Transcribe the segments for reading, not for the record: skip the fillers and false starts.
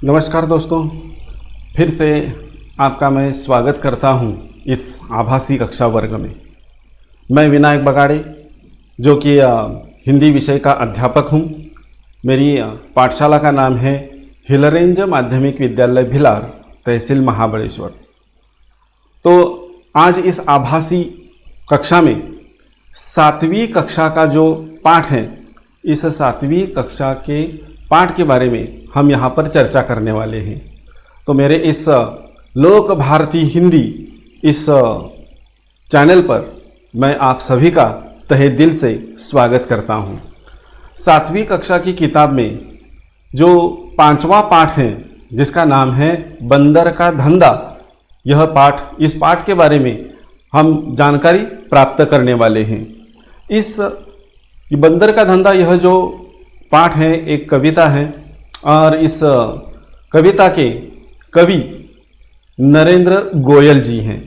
नमस्कार दोस्तों, फिर से आपका मैं स्वागत करता हूं इस आभासी कक्षा वर्ग में। मैं विनायक बगाड़े जो कि हिंदी विषय का अध्यापक हूं। मेरी पाठशाला का नाम है हिलरेंज माध्यमिक विद्यालय भिलार, तहसील महाबलेश्वर। तो आज इस आभासी कक्षा में 7वीं कक्षा का जो पाठ है, इस 7वीं कक्षा के पाठ के बारे में हम यहाँ पर चर्चा करने वाले हैं। तो मेरे इस लोक भारती हिंदी इस चैनल पर मैं आप सभी का तहे दिल से स्वागत करता हूँ। 7वीं कक्षा की किताब में जो 5वां पाठ है, जिसका नाम है बंदर का धंधा, इस पाठ के बारे में हम जानकारी प्राप्त करने वाले हैं। इस बंदर का धंधा, यह जो पाठ है, एक कविता है और इस कविता के कवि नरेंद्र गोयल जी हैं।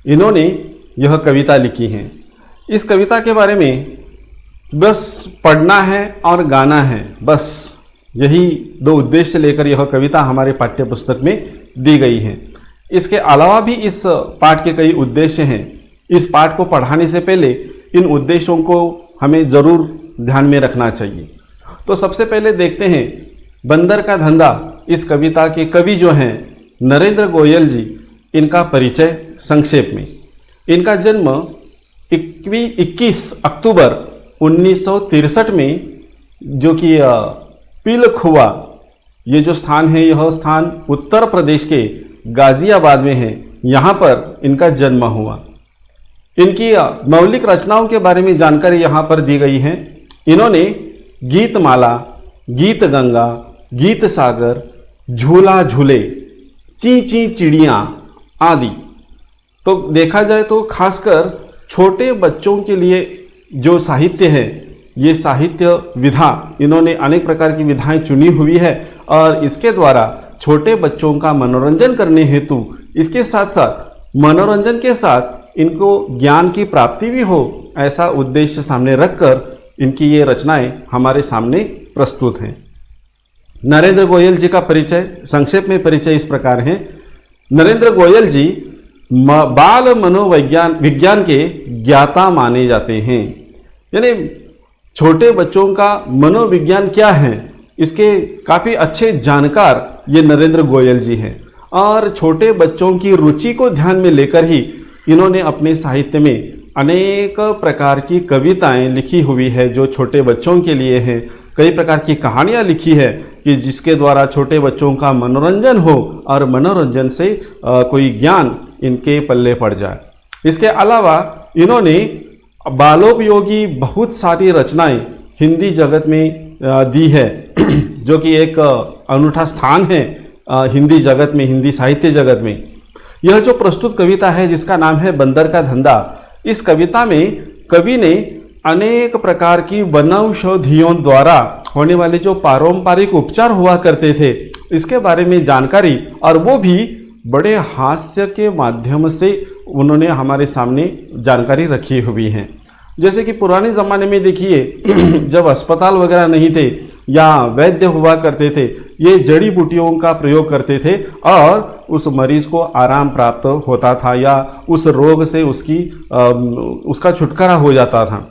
इन्होंने यह कविता लिखी है। इस कविता के बारे में बस पढ़ना है और गाना है, बस यही दो उद्देश्य लेकर यह कविता हमारे पाठ्य पुस्तक में दी गई है। इसके अलावा भी इस पाठ के कई उद्देश्य हैं। इस पाठ को पढ़ाने से पहले इन उद्देश्यों को हमें ज़रूर ध्यान में रखना चाहिए। तो सबसे पहले देखते हैं बंदर का धंधा। इस कविता के कवि जो हैं नरेंद्र गोयल जी, इनका परिचय संक्षेप में। इनका जन्म 21 अक्टूबर 1963 में, जो कि पिलखुआ, ये जो स्थान है, यह स्थान उत्तर प्रदेश के गाजियाबाद में है, यहाँ पर इनका जन्म हुआ। इनकी मौलिक रचनाओं के बारे में जानकारी यहाँ पर दी गई है। इन्होंने गीतमाला, गीत गंगा, गीत सागर, झूला झूले, ची ची चिड़ियाँ आदि। तो देखा जाए तो खासकर छोटे बच्चों के लिए जो साहित्य है, ये साहित्य विधा, इन्होंने अनेक प्रकार की विधाएं चुनी हुई है और इसके द्वारा छोटे बच्चों का मनोरंजन करने हेतु, इसके साथ साथ मनोरंजन के साथ इनको ज्ञान की प्राप्ति भी हो, ऐसा उद्देश्य सामने रखकर इनकी ये रचनाएं हमारे सामने प्रस्तुत हैं। नरेंद्र गोयल जी का परिचय, संक्षेप में परिचय इस प्रकार है। नरेंद्र गोयल जी बाल विज्ञान के ज्ञाता माने जाते हैं। यानी छोटे बच्चों का मनोविज्ञान क्या है, इसके काफ़ी अच्छे जानकार ये नरेंद्र गोयल जी हैं और छोटे बच्चों की रुचि को ध्यान में लेकर ही इन्होंने अपने साहित्य में अनेक प्रकार की कविताएं लिखी हुई है जो छोटे बच्चों के लिए है। कई प्रकार की कहानियां लिखी है कि जिसके द्वारा छोटे बच्चों का मनोरंजन हो और मनोरंजन से कोई ज्ञान इनके पल्ले पड़ जाए। इसके अलावा इन्होंने बालोपयोगी बहुत सारी रचनाएं हिंदी जगत में दी है, जो कि एक अनूठा स्थान है हिंदी जगत में, हिंदी साहित्य जगत में। यह जो प्रस्तुत कविता है, जिसका नाम है बंदर का धंधा, इस कविता में कवि ने अनेक प्रकार की वनौषधियों द्वारा होने वाले जो पारंपरिक उपचार हुआ करते थे, इसके बारे में जानकारी, और वो भी बड़े हास्य के माध्यम से उन्होंने हमारे सामने जानकारी रखी हुई है। जैसे कि पुराने ज़माने में देखिए, जब अस्पताल वगैरह नहीं थे या वैद्य हुआ करते थे, ये जड़ी बूटियों का प्रयोग करते थे और उस मरीज को आराम प्राप्त होता था या उस रोग से उसका छुटकारा हो जाता था।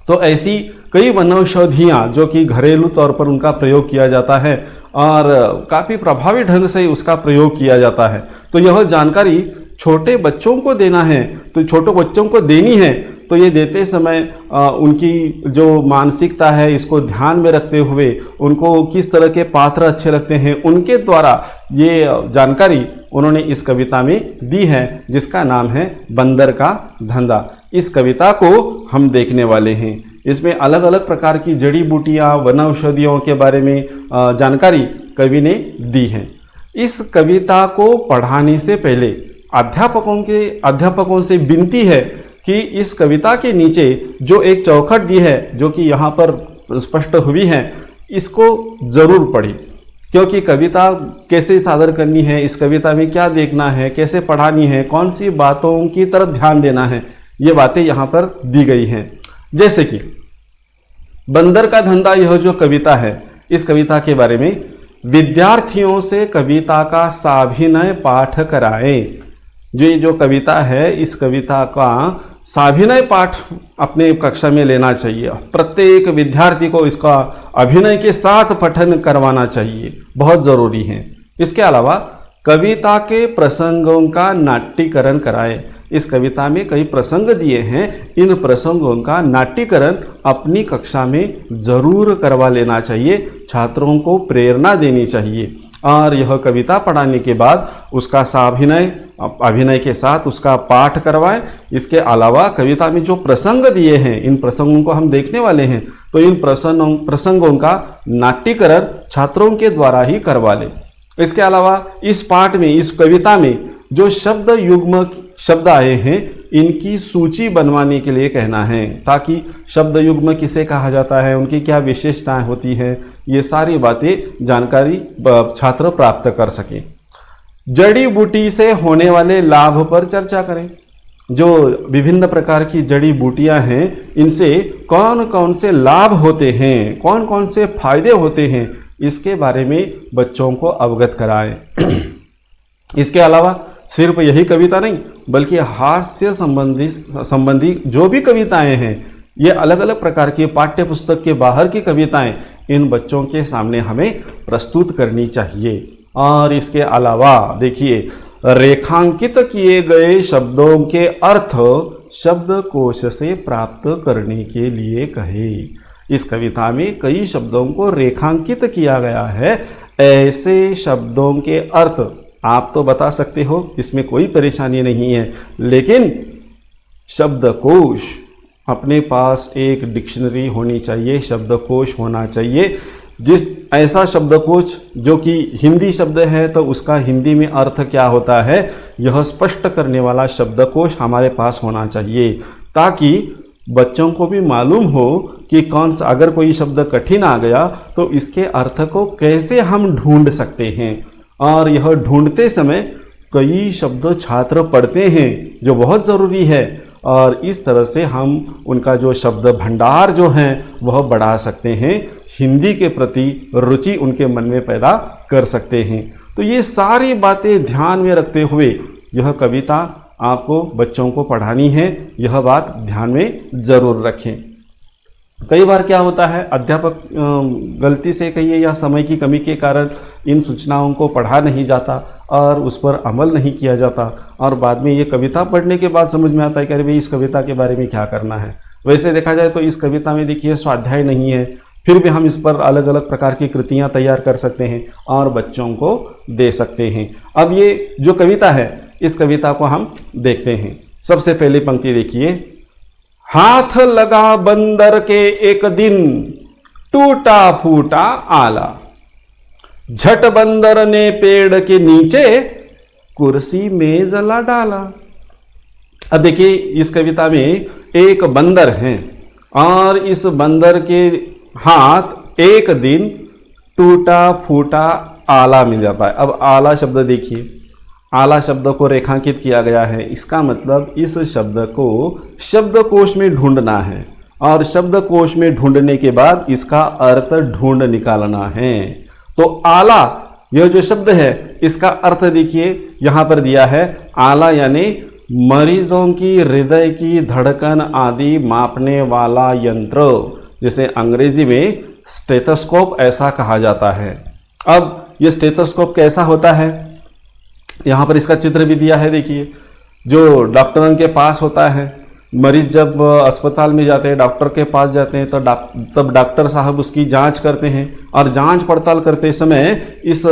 तो ऐसी कई वनौषधियाँ जो कि घरेलू तौर पर उनका प्रयोग किया जाता है और काफ़ी प्रभावी ढंग से उसका प्रयोग किया जाता है। तो यह जानकारी छोटे बच्चों को देना है, तो छोटे बच्चों को देनी है, तो ये देते समय उनकी जो मानसिकता है, इसको ध्यान में रखते हुए उनको किस तरह के पात्र अच्छे लगते हैं, उनके द्वारा ये जानकारी उन्होंने इस कविता में दी है, जिसका नाम है बंदर का धंधा। इस कविता को हम देखने वाले हैं। इसमें अलग अलग प्रकार की जड़ी बूटियाँ, वनौषधियों के बारे में जानकारी कवि ने दी है। इस कविता को पढ़ाने से पहले अध्यापकों से विनती है कि इस कविता के नीचे जो एक चौखट दी है, जो कि यहाँ पर स्पष्ट हुई है, इसको ज़रूर पढ़ें, क्योंकि कविता कैसे सादर करनी है, इस कविता में क्या देखना है, कैसे पढ़ानी है, कौन सी बातों की तरफ ध्यान देना है, ये बातें यहाँ पर दी गई हैं। जैसे कि बंदर का धंधा, यह जो कविता है, इस कविता के बारे में विद्यार्थियों से कविता का साभिनय पाठ कराएं। जो कविता है, इस कविता का साभिनय पाठ अपने कक्षा में लेना चाहिए। प्रत्येक विद्यार्थी को इसका अभिनय के साथ पठन करवाना चाहिए, बहुत ज़रूरी है। इसके अलावा कविता के प्रसंगों का नाट्यकरण कराएं। इस कविता में कई प्रसंग दिए हैं, इन प्रसंगों का नाट्यकरण अपनी कक्षा में ज़रूर करवा लेना चाहिए। छात्रों को प्रेरणा देनी चाहिए और यह कविता पढ़ाने के बाद उसका अभिनय के साथ उसका पाठ करवाएं। इसके अलावा कविता में जो प्रसंग दिए हैं, इन प्रसंगों को हम देखने वाले हैं, तो इन प्रसंगों का नाट्यकरण छात्रों के द्वारा ही करवा लें। इसके अलावा इस पाठ में, इस कविता में जो शब्द युग्म शब्द आए हैं, इनकी सूची बनवाने के लिए कहना है, ताकि शब्द युग्म किसे कहा जाता है, उनकी क्या विशेषताएं होती हैं, ये सारी बातें जानकारी छात्र प्राप्त कर सकें। जड़ी बूटी से होने वाले लाभ पर चर्चा करें। जो विभिन्न प्रकार की जड़ी बूटियां हैं, इनसे कौन कौन से लाभ होते हैं, कौन कौन से फायदे होते हैं, इसके बारे में बच्चों को अवगत कराएं। इसके अलावा सिर्फ यही कविता नहीं, बल्कि हास्य संबंधी जो भी कविताएं हैं, ये अलग अलग प्रकार की पाठ्य पुस्तक के बाहर की कविताएं इन बच्चों के सामने हमें प्रस्तुत करनी चाहिए। और इसके अलावा देखिए, रेखांकित किए गए शब्दों के अर्थ शब्दकोश से प्राप्त करने के लिए कहे। इस कविता में कई शब्दों को रेखांकित किया गया है। ऐसे शब्दों के अर्थ आप तो बता सकते हो, इसमें कोई परेशानी नहीं है, लेकिन शब्दकोश, अपने पास एक डिक्शनरी होनी चाहिए, शब्दकोश होना चाहिए। ऐसा शब्दकोश जो कि हिंदी शब्द है, तो उसका हिंदी में अर्थ क्या होता है, यह स्पष्ट करने वाला शब्दकोश हमारे पास होना चाहिए, ताकि बच्चों को भी मालूम हो कि कौन सा, अगर कोई शब्द कठिन आ गया तो इसके अर्थ को कैसे हम ढूंढ सकते हैं। और यह ढूंढते समय कई शब्द छात्र पढ़ते हैं, जो बहुत ज़रूरी है, और इस तरह से हम उनका जो शब्द भंडार जो है वह बढ़ा सकते हैं, हिंदी के प्रति रुचि उनके मन में पैदा कर सकते हैं। तो ये सारी बातें ध्यान में रखते हुए यह कविता आपको बच्चों को पढ़ानी है, यह बात ध्यान में ज़रूर रखें। कई बार क्या होता है, अध्यापक गलती से कहिए या समय की कमी के कारण इन सूचनाओं को पढ़ा नहीं जाता और उस पर अमल नहीं किया जाता, और बाद में ये कविता पढ़ने के बाद समझ में आता है कि अरे भाई इस कविता के बारे में क्या करना है। वैसे देखा जाए तो इस कविता में देखिए स्वाध्याय नहीं है, फिर भी हम इस पर अलग अलग प्रकार की कृतियाँ तैयार कर सकते हैं और बच्चों को दे सकते हैं। अब ये जो कविता है, इस कविता को हम देखते हैं। सबसे पहली पंक्ति देखिए, हाथ लगा बंदर के एक दिन, टूटा फूटा आला, झट बंदर ने पेड़ के नीचे कुर्सी मेज ला डाला। अब देखिए, इस कविता में एक बंदर है और इस बंदर के हाथ एक दिन टूटा फूटा आला मिल जाता है। अब आला शब्द देखिए, आला शब्द को रेखांकित किया गया है, इसका मतलब इस शब्द को शब्दकोश में ढूंढना है, और शब्दकोश में ढूंढने के बाद इसका अर्थ ढूंढ निकालना है। तो आला, यह जो शब्द है, इसका अर्थ देखिए यहाँ पर दिया है, आला यानी मरीजों की हृदय की धड़कन आदि मापने वाला यंत्र, जिसे अंग्रेजी में स्टेथोस्कोप ऐसा कहा जाता है। अब ये स्टेथोस्कोप कैसा होता है, यहाँ पर इसका चित्र भी दिया है। देखिए, जो डॉक्टरों के पास होता है, मरीज जब अस्पताल में जाते हैं, डॉक्टर के पास जाते हैं, तो तब डॉक्टर साहब उसकी जांच करते हैं, और जांच पड़ताल करते समय इस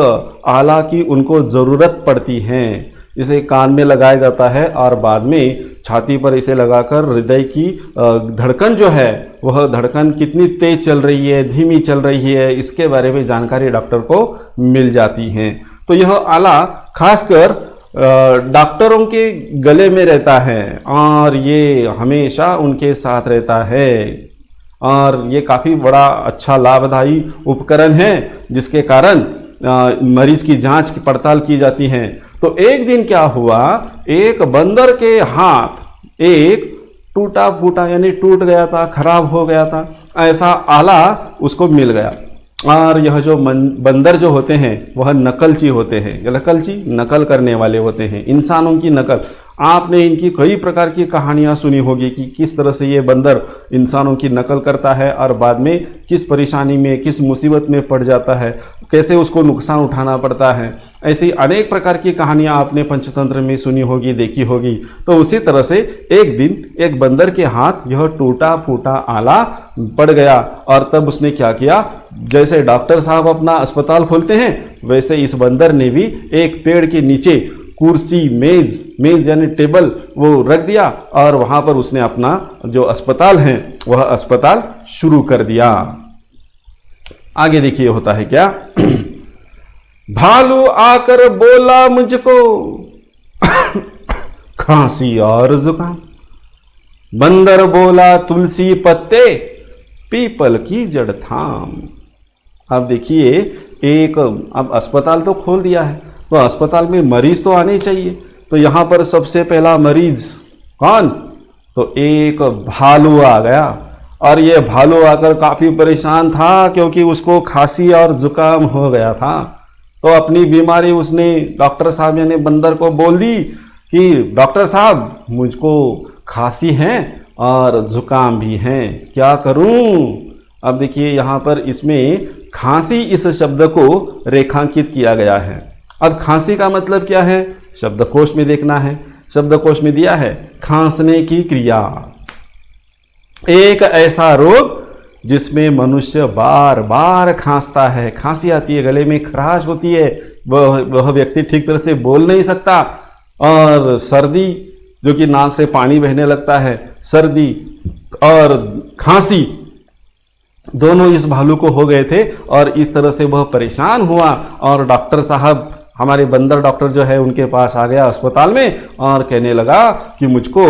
आला की उनको ज़रूरत पड़ती है। इसे कान में लगाया जाता है और बाद में छाती पर इसे लगाकर हृदय की धड़कन जो है, वह धड़कन कितनी तेज चल रही है, धीमी चल रही है, इसके बारे में जानकारी डॉक्टर को मिल जाती है। तो यह आला खासकर डॉक्टरों के गले में रहता है और ये हमेशा उनके साथ रहता है, और ये काफ़ी बड़ा अच्छा लाभदायी उपकरण है, जिसके कारण मरीज की जांच की पड़ताल की जाती है। तो एक दिन क्या हुआ, एक बंदर के हाथ एक टूटा फूटा यानी टूट गया था, खराब हो गया था, ऐसा आला उसको मिल गया। और यह जो बंदर जो होते हैं वह नकलची होते हैं। नकलची नकल करने वाले होते हैं, इंसानों की नकल। आपने इनकी कई प्रकार की कहानियां सुनी होगी कि किस तरह से ये बंदर इंसानों की नकल करता है और बाद में किस परेशानी में, किस मुसीबत में पड़ जाता है, कैसे उसको नुकसान उठाना पड़ता है। ऐसी अनेक प्रकार की कहानियां आपने पंचतंत्र में सुनी होगी, देखी होगी। तो उसी तरह से एक दिन एक बंदर के हाथ यह टूटा फूटा आला पड़ गया और तब उसने क्या किया, जैसे डॉक्टर साहब अपना अस्पताल खोलते हैं वैसे इस बंदर ने भी एक पेड़ के नीचे कुर्सी, मेज यानी टेबल वो रख दिया और वहां पर उसने अपना जो अस्पताल है वह अस्पताल शुरू कर दिया। आगे देखिए होता है क्या। भालू आकर बोला मुझको खांसी और जुकाम, बंदर बोला तुलसी पत्ते पीपल की जड़ थाम। अब देखिए अब अस्पताल तो खोल दिया है तो अस्पताल में मरीज तो आने चाहिए। तो यहां पर सबसे पहला मरीज कौन, तो एक भालू आ गया और ये भालू आकर काफी परेशान था क्योंकि उसको खांसी और जुकाम हो गया था। तो अपनी बीमारी उसने डॉक्टर साहब यानी बंदर को बोल दी कि डॉक्टर साहब मुझको खांसी है और जुकाम भी है, क्या करूं। अब देखिए यहाँ पर इसमें खांसी इस शब्द को रेखांकित किया गया है। अब खांसी का मतलब क्या है, शब्दकोश में देखना है। शब्दकोश में दिया है खांसने की क्रिया, एक ऐसा रोग जिसमें मनुष्य बार बार खांसता है, खांसी आती है, गले में खराश होती है, वह व्यक्ति ठीक तरह से बोल नहीं सकता। और सर्दी जो कि नाक से पानी बहने लगता है, सर्दी और खांसी दोनों इस भालू को हो गए थे और इस तरह से वह परेशान हुआ और डॉक्टर साहब हमारे बंदर डॉक्टर जो है उनके पास आ गया अस्पताल में और कहने लगा कि मुझको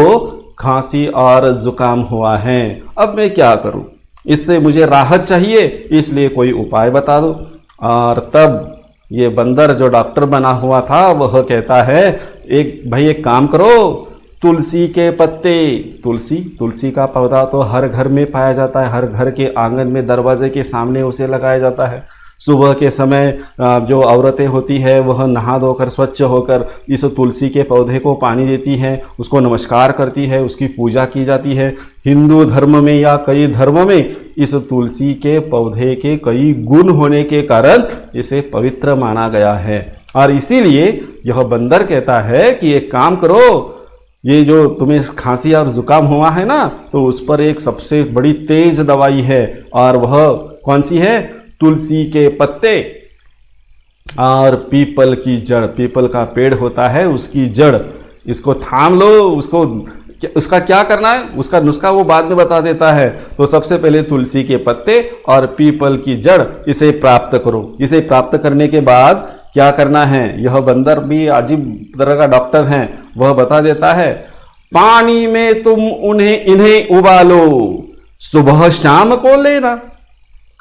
खांसी और जुकाम हुआ है, अब मैं क्या करूं, इससे मुझे राहत चाहिए, इसलिए कोई उपाय बता दो। और तब ये बंदर जो डॉक्टर बना हुआ था वह कहता है एक काम करो, तुलसी के पत्ते, तुलसी का पौधा तो हर घर में पाया जाता है, हर घर के आंगन में दरवाजे के सामने उसे लगाया जाता है। सुबह के समय जो औरतें होती है वह नहा धोकर स्वच्छ होकर इस तुलसी के पौधे को पानी देती हैं, उसको नमस्कार करती है, उसकी पूजा की जाती है। हिंदू धर्म में या कई धर्मों में इस तुलसी के पौधे के कई गुण होने के कारण इसे पवित्र माना गया है। और इसीलिए यह बंदर कहता है कि एक काम करो, ये जो तुम्हें खांसी और जुकाम हुआ है ना, तो उस पर एक सबसे बड़ी तेज दवाई है और वह कौन सी है, तुलसी के पत्ते और पीपल की जड़। पीपल का पेड़ होता है उसकी जड़, इसको थाम लो। उसका क्या करना है, उसका नुस्खा वो बाद में बता देता है। तो सबसे पहले तुलसी के पत्ते और पीपल की जड़ इसे प्राप्त करो। इसे प्राप्त करने के बाद क्या करना है, यह बंदर भी अजीब तरह का डॉक्टर है, वह बता देता है पानी में तुम इन्हें उबालो, सुबह शाम को लेना।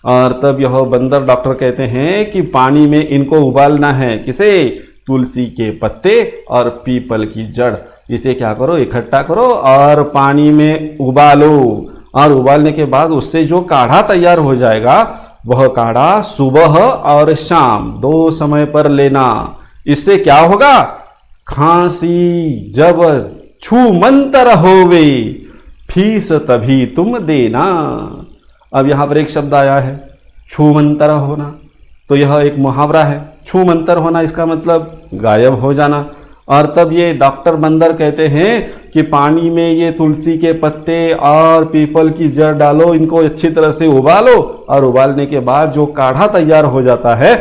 और तब यह बंदर डॉक्टर कहते हैं कि पानी में इनको उबालना है, किसे, तुलसी के पत्ते और पीपल की जड़। इसे क्या करो, इकट्ठा करो और पानी में उबालो। और उबालने के बाद उससे जो काढ़ा तैयार हो जाएगा वह काढ़ा सुबह और शाम 2 समय पर लेना। इससे क्या होगा, खांसी जब छू मंतर होवे फीस तभी तुम देना। अब यहां पर एक शब्द आया है छू मंतर होना, तो यह एक मुहावरा है। छू मंतर होना इसका मतलब गायब हो जाना। और तब ये डॉक्टर बंदर कहते हैं कि पानी में ये तुलसी के पत्ते और पीपल की जड़ डालो, इनको अच्छी तरह से उबालो और उबालने के बाद जो काढ़ा तैयार हो जाता है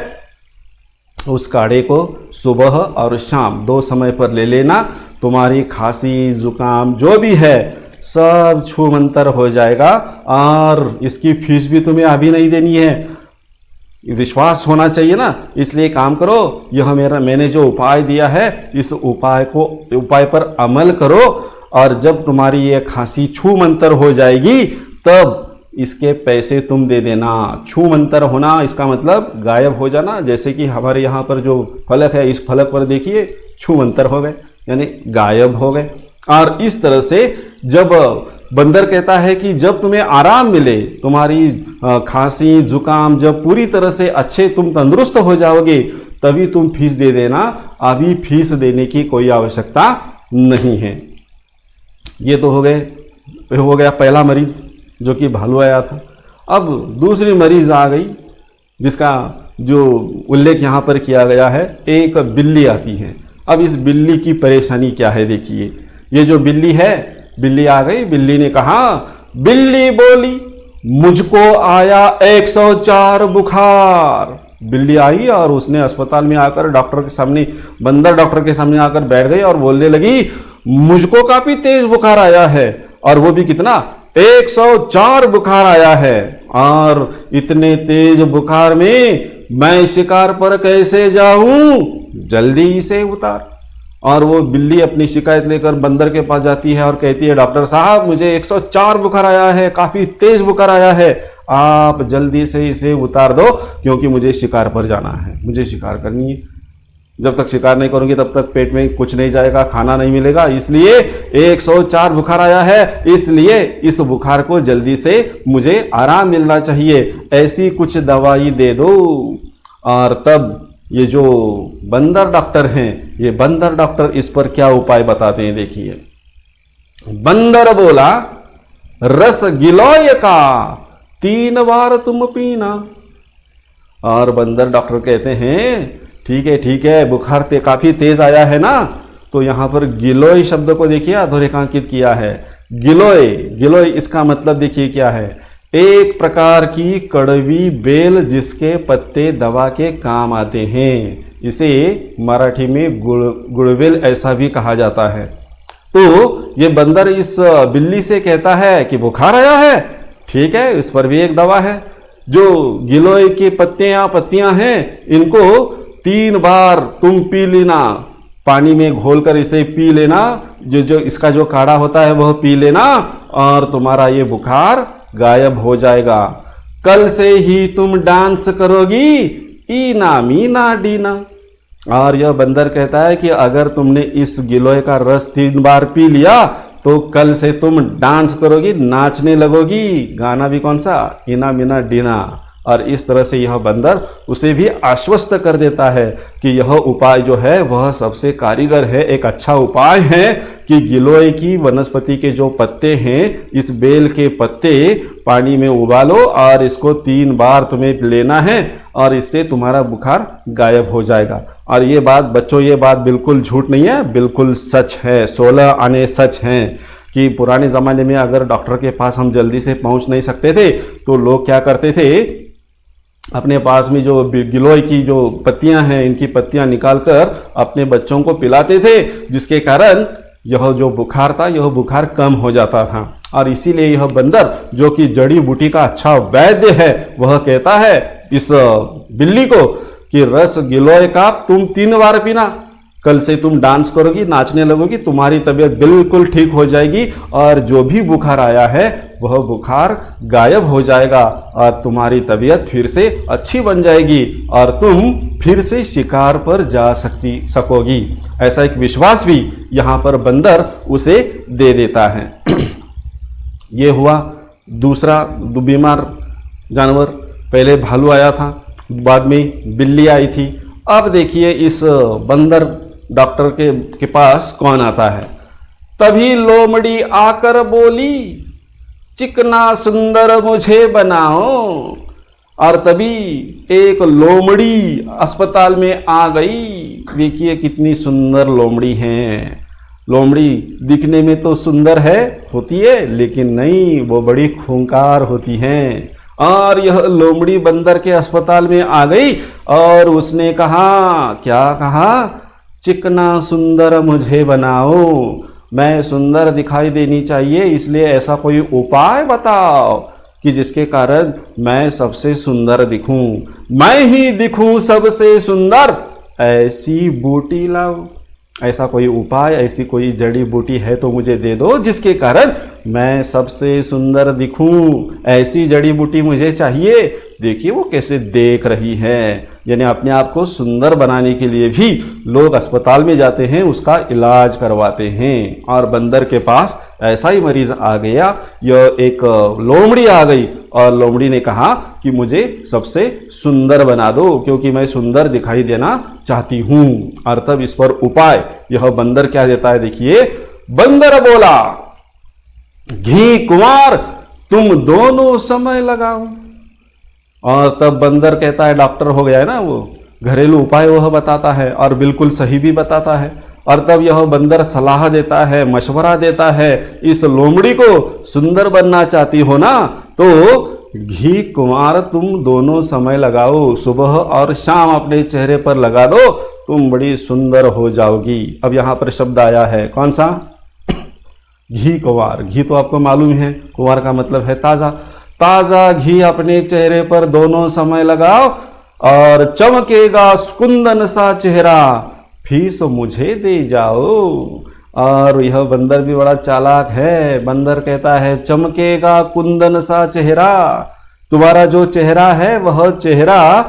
उस काढ़े को सुबह और शाम 2 समय पर ले लेना। तुम्हारी खांसी जुकाम जो भी है सब छूमंतर हो जाएगा और इसकी फीस भी तुम्हें अभी नहीं देनी है। विश्वास होना चाहिए ना, इसलिए काम करो, यह मैंने जो उपाय दिया है इस उपाय पर अमल करो और जब तुम्हारी ये खांसी छू मंतर हो जाएगी तब इसके पैसे तुम दे देना। छू मंतर होना इसका मतलब गायब हो जाना। जैसे कि हमारे यहाँ पर जो फलक है इस फलक पर देखिए छू मंतर हो गए यानी गायब हो गए। और इस तरह से जब बंदर कहता है कि जब तुम्हें आराम मिले, तुम्हारी खांसी जुकाम जब पूरी तरह से अच्छे तुम तंदुरुस्त हो जाओगे तभी तुम फीस दे देना, अभी फीस देने की कोई आवश्यकता नहीं है। ये तो हो गया पहला मरीज जो कि भालू आया था। अब दूसरी मरीज आ गई जिसका जो उल्लेख यहाँ पर किया गया है, एक बिल्ली आती है। अब इस बिल्ली की परेशानी क्या है देखिए। ये जो बिल्ली है, बिल्ली आ गई, बिल्ली ने कहा, बिल्ली बोली मुझको आया 104 बुखार। बिल्ली आई और उसने अस्पताल में आकर डॉक्टर के सामने, बंदर डॉक्टर के सामने आकर बैठ गई और बोलने लगी, मुझको काफी तेज बुखार आया है, और वो भी कितना, 104 बुखार आया है, और इतने तेज बुखार में मैं शिकार पर कैसे जाऊं, जल्दी इसे उतार। और वो बिल्ली अपनी शिकायत लेकर बंदर के पास जाती है और कहती है, डॉक्टर साहब मुझे 104 बुखार आया है, काफी तेज बुखार आया है, आप जल्दी से इसे उतार दो क्योंकि मुझे शिकार पर जाना है, मुझे शिकार करनी है। जब तक शिकार नहीं करूंगी तब तक पेट में कुछ नहीं जाएगा, खाना नहीं मिलेगा, इसलिए 104 बुखार आया है, इसलिए इस बुखार को जल्दी से मुझे आराम मिलना चाहिए, ऐसी कुछ दवाई दे दो। और तब ये जो बंदर डॉक्टर हैं, ये बंदर डॉक्टर इस पर क्या उपाय बताते हैं देखिए। बंदर बोला, रस गिलोय का 3 बार तुम पीना। और बंदर डॉक्टर कहते हैं, ठीक है, बुखार काफी तेज आया है ना, तो यहां पर गिलोय शब्द को देखिए अधोरेखांकित किया है। गिलोय इसका मतलब देखिए क्या है, एक प्रकार की कड़वी बेल जिसके पत्ते दवा के काम आते हैं। इसे मराठी में गुड़वेल ऐसा भी कहा जाता है। तो ये बंदर इस बिल्ली से कहता है कि बुखार आया है, ठीक है, इस पर भी एक दवा है। जो गिलोय के पत्तियां हैं, इनको 3 बार तुम पी लेना, पानी में घोलकर इसे पी लेना, जो इसका जो काढ़ा होता है वह पी लेना, और तुम्हारा ये बुखार गायब हो जाएगा। कल से ही तुम डांस करोगी, ईना मीना डीना। और यह बंदर कहता है कि अगर तुमने इस गिलोय का रस 3 बार पी लिया तो कल से तुम डांस करोगी, नाचने लगोगी। गाना भी कौन सा, ईना मीना डीना। और इस तरह से यह बंदर उसे भी आश्वस्त कर देता है कि यह उपाय जो है वह सबसे कारीगर है, एक अच्छा उपाय है कि गिलोय की वनस्पति के जो पत्ते हैं, इस बेल के पत्ते पानी में उबालो और इसको 3 बार तुम्हें लेना है और इससे तुम्हारा बुखार गायब हो जाएगा। और ये बात बच्चों, ये बात बिल्कुल झूठ नहीं है, बिल्कुल सच है, 16 आने सच हैं कि पुराने ज़माने में अगर डॉक्टर के पास हम जल्दी से पहुंच नहीं सकते थे तो लोग क्या करते थे, अपने पास में जो गिलोय की जो पत्तियां हैं, इनकी पत्तियां निकालकर अपने बच्चों को पिलाते थे, जिसके कारण यह जो बुखार था यह बुखार कम हो जाता था। और इसीलिए यह बंदर जो कि जड़ी बूटी का अच्छा वैद्य है, वह कहता है इस बिल्ली को कि रस गिलोय का तुम 3 बार पीना, कल से तुम डांस करोगी, नाचने लगोगी, तुम्हारी तबीयत बिल्कुल ठीक हो जाएगी और जो भी बुखार आया है वह बुखार गायब हो जाएगा और तुम्हारी तबीयत फिर से अच्छी बन जाएगी और तुम फिर से शिकार पर जा सकोगी। ऐसा एक विश्वास भी यहाँ पर बंदर उसे दे देता है। ये हुआ दूसरा बीमार जानवर। पहले भालू आया था, बाद में बिल्ली आई थी। अब देखिए इस बंदर डॉक्टर के पास कौन आता है। तभी लोमड़ी आकर बोली, चिकना सुंदर मुझे बनाओ। और तभी एक लोमड़ी अस्पताल में आ गई। देखिए कितनी सुंदर लोमड़ी है। लोमड़ी दिखने में तो सुंदर होती है, लेकिन नहीं, वो बड़ी खूंखार होती हैं। और यह लोमड़ी बंदर के अस्पताल में आ गई और उसने कहा, क्या कहा, चिकना सुंदर मुझे बनाओ, मैं सुंदर दिखाई देनी चाहिए, इसलिए ऐसा कोई उपाय बताओ कि जिसके कारण मैं सबसे सुंदर दिखूं, मैं ही दिखूं सबसे सुंदर, ऐसी बूटी लाओ। ऐसा कोई उपाय, ऐसी कोई जड़ी बूटी है तो मुझे दे दो जिसके कारण मैं सबसे सुंदर दिखूं, ऐसी जड़ी बूटी मुझे चाहिए। देखिए वो कैसे देख रही है। यानी अपने आप को सुंदर बनाने के लिए भी लोग अस्पताल में जाते हैं, उसका इलाज करवाते हैं। और बंदर के पास ऐसा ही मरीज आ गया, यह एक लोमड़ी आ गई और लोमड़ी ने कहा कि मुझे सबसे सुंदर बना दो, क्योंकि मैं सुंदर दिखाई देना चाहती हूँ। और तब इस पर उपाय यह बंदर क्या देता है, देखिए। बंदर बोला, घी कुंवर तुम दोनों समय लगाओ। और तब बंदर कहता है, डॉक्टर हो गया है ना, वो घरेलू उपाय वह बताता है और बिल्कुल सही भी बताता है। और तब यह बंदर सलाह देता है, मशवरा देता है, इस लोमड़ी को सुंदर बनना चाहती हो ना, तो घी कुंवर तुम दोनों समय लगाओ, सुबह और शाम अपने चेहरे पर लगा दो, तुम बड़ी सुंदर हो जाओगी। अब यहाँ पर शब्द आया है, कौन सा? घी कुंवर। घी तो आपको मालूम है, कुंवर का मतलब है ताजा। ताजा घी अपने चेहरे पर दोनों समय लगाओ और चमकेगा कुंदन सा चेहरा, फीस मुझे दे जाओ। और यह बंदर भी बड़ा चालाक है। बंदर कहता है, चमकेगा कुंदन सा चेहरा, तुम्हारा जो चेहरा है वह चेहरा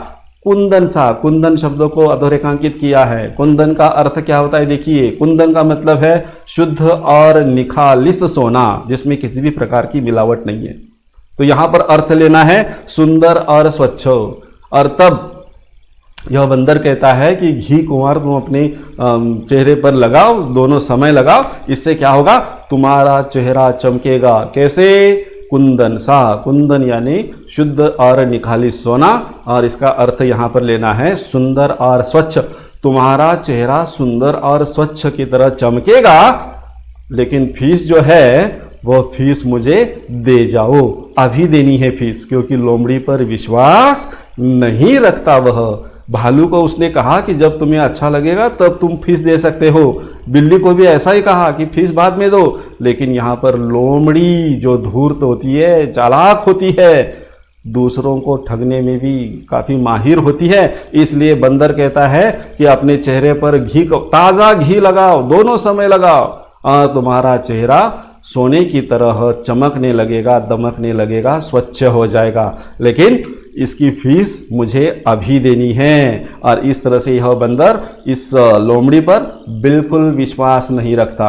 कुंदन सा, कुंदन शब्दों को अधोरेखांकित किया है। कुंदन का अर्थ क्या होता है, देखिए। कुंदन का मतलब है शुद्ध और निखालिस सोना, जिसमें किसी भी प्रकार की मिलावट नहीं है। तो यहां पर अर्थ लेना है सुंदर और स्वच्छ। और तब यह बंदर कहता है कि घी कुंवर तुम अपने चेहरे पर लगाओ, दोनों समय लगाओ, इससे क्या होगा, तुम्हारा चेहरा चमकेगा। कैसे? कुंदन सा। कुंदन यानी शुद्ध और निखालिस सोना, और इसका अर्थ यहाँ पर लेना है सुंदर और स्वच्छ। तुम्हारा चेहरा सुंदर और स्वच्छ की तरह चमकेगा, लेकिन फीस जो है वो फीस मुझे दे जाओ। अभी देनी है फीस, क्योंकि लोमड़ी पर विश्वास नहीं रखता वह। भालू को उसने कहा कि जब तुम्हें अच्छा लगेगा तब तुम फीस दे सकते हो। बिल्ली को भी ऐसा ही कहा कि फीस बाद में दो। लेकिन यहाँ पर लोमड़ी जो धूर्त होती है, चालाक होती है, दूसरों को ठगने में भी काफ़ी माहिर होती है। इसलिए बंदर कहता है कि अपने चेहरे पर घी को, ताज़ा घी लगाओ, दोनों समय लगाओ, और तुम्हारा चेहरा सोने की तरह चमकने लगेगा, दमकने लगेगा, स्वच्छ हो जाएगा। लेकिन इसकी फीस मुझे अभी देनी है। और इस तरह से यह बंदर इस लोमड़ी पर बिल्कुल विश्वास नहीं रखता।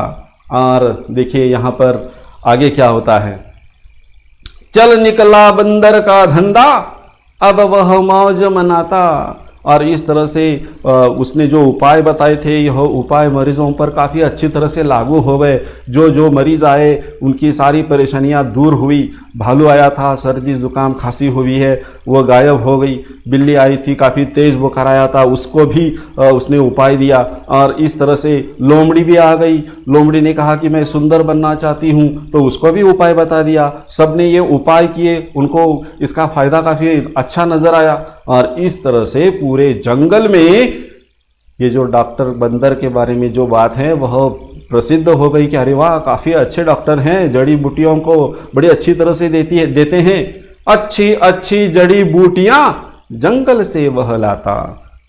और देखिए यहाँ पर आगे क्या होता है। चल निकला बंदर का धंधा, अब वह मौज मनाता। और इस तरह से उसने जो उपाय बताए थे, यह उपाय मरीजों पर काफ़ी अच्छी तरह से लागू हो गए। जो जो मरीज आए उनकी सारी परेशानियां दूर हुई। भालू आया था, सर्दी जुकाम खांसी हुई है, वो गायब हो गई। बिल्ली आई थी, काफ़ी तेज़ बुखार आया था, उसको भी उसने उपाय दिया। और इस तरह से लोमड़ी भी आ गई। लोमड़ी ने कहा कि मैं सुंदर बनना चाहती हूँ, तो उसको भी उपाय बता दिया। सब ने ये उपाय किए, उनको इसका फ़ायदा काफ़ी अच्छा नज़र आया। और इस तरह से पूरे जंगल में ये जो डॉक्टर बंदर के बारे में जो बात है वह प्रसिद्ध हो गई कि अरे वाह, काफ़ी अच्छे डॉक्टर हैं, जड़ी बूटियों को बड़ी अच्छी तरह से देते हैं। अच्छी अच्छी जड़ी बूटियां जंगल से वह लाता।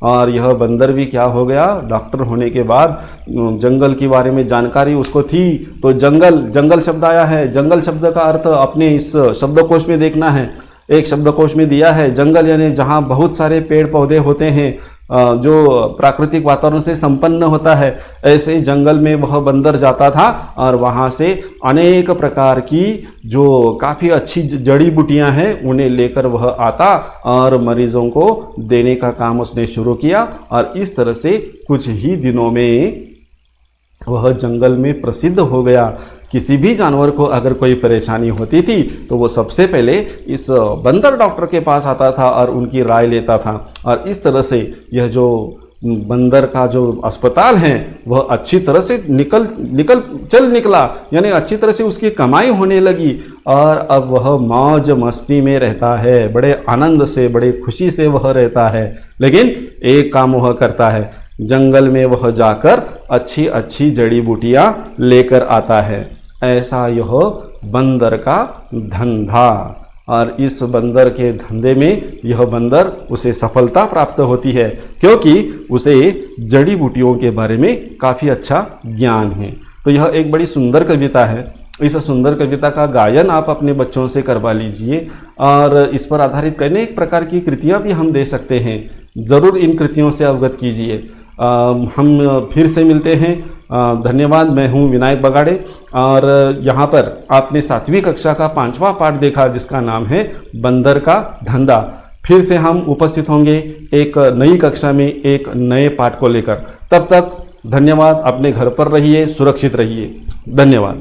और यह बंदर भी क्या हो गया, डॉक्टर होने के बाद जंगल के बारे में जानकारी उसको थी। तो जंगल शब्द आया है। जंगल शब्द का अर्थ अपने इस शब्दकोश में देखना है। एक शब्दकोश में दिया है जंगल यानी जहाँ बहुत सारे पेड़ पौधे होते हैं, जो प्राकृतिक वातावरण से संपन्न होता है। ऐसे जंगल में वह बंदर जाता था और वहाँ से अनेक प्रकार की जो काफ़ी अच्छी जड़ी बूटियाँ हैं उन्हें लेकर वह आता और मरीजों को देने का काम उसने शुरू किया। और इस तरह से कुछ ही दिनों में वह जंगल में प्रसिद्ध हो गया। किसी भी जानवर को अगर कोई परेशानी होती थी तो वो सबसे पहले इस बंदर डॉक्टर के पास आता था और उनकी राय लेता था। और इस तरह से यह जो बंदर का जो अस्पताल है वह अच्छी तरह से चल निकला, यानी अच्छी तरह से उसकी कमाई होने लगी। और अब वह मौज मस्ती में रहता है, बड़े आनंद से, बड़े खुशी से वह रहता है। लेकिन एक काम वह करता है, जंगल में वह जाकर अच्छी अच्छी जड़ी बूटियाँ लेकर आता है। ऐसा यह बंदर का धंधा। और इस बंदर के धंधे में यह बंदर उसे सफलता प्राप्त होती है, क्योंकि उसे जड़ी बूटियों के बारे में काफ़ी अच्छा ज्ञान है। तो यह एक बड़ी सुंदर कविता है। इस सुंदर कविता का गायन आप अपने बच्चों से करवा लीजिए और इस पर आधारित अनेक प्रकार की कृतियाँ भी हम दे सकते हैं। ज़रूर इन कृतियों से अवगत कीजिए। हम फिर से मिलते हैं। धन्यवाद। मैं हूं विनायक बगाड़े और यहाँ पर आपने 7वीं कक्षा का 5वां पाठ देखा जिसका नाम है बंदर का धंधा। फिर से हम उपस्थित होंगे एक नई कक्षा में एक नए पाठ को लेकर। तब तक धन्यवाद। अपने घर पर रहिए, सुरक्षित रहिए। धन्यवाद।